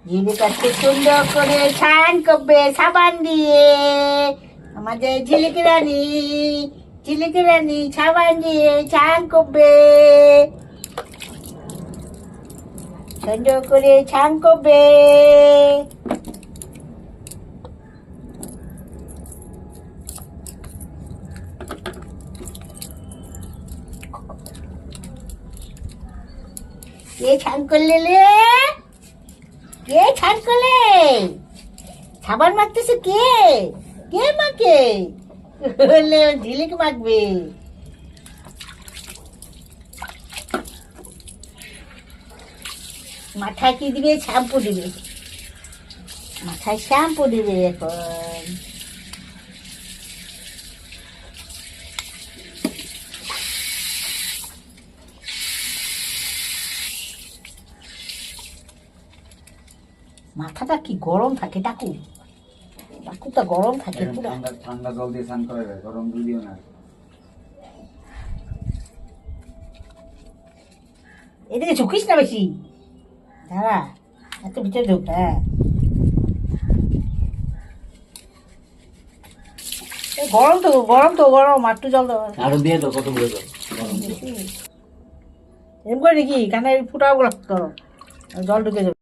ঝিলিকাকে সুন্দর করে স্নান করবে সাবান দিয়ে। আমাদের ঝিলিকি রানী সাবান দিয়ে স্নান করবে, সুন্দর করে স্নান করবে। কে স্নান করলে রে? কে স্নান করলে? সাবান মাখতেছে কে? কে মাখে? ঝিলিক মাখবে। মাথায় কি দিবে? শ্যাম্পু দিবে। মাথায় শ্যাম্পু দিবে এখন। মাথাটা কি গরম থাকে টাকু? টাকুটা গরম থাকে পুরো। ঠান্ডা জল দিয়ে স্নান করে, গরম দুধ দিও না। এদিকে ঝুঁকিস না বেশি, দাঁড়া এত ভিতরে ঢুক। হ্যাঁ গরম তো গরম, একটু জল দাও আরো দিয়ে দাও, কত বলে দাও। এম করে নাকি কানের ফুটাও করো, জল ঢুকে যাবে।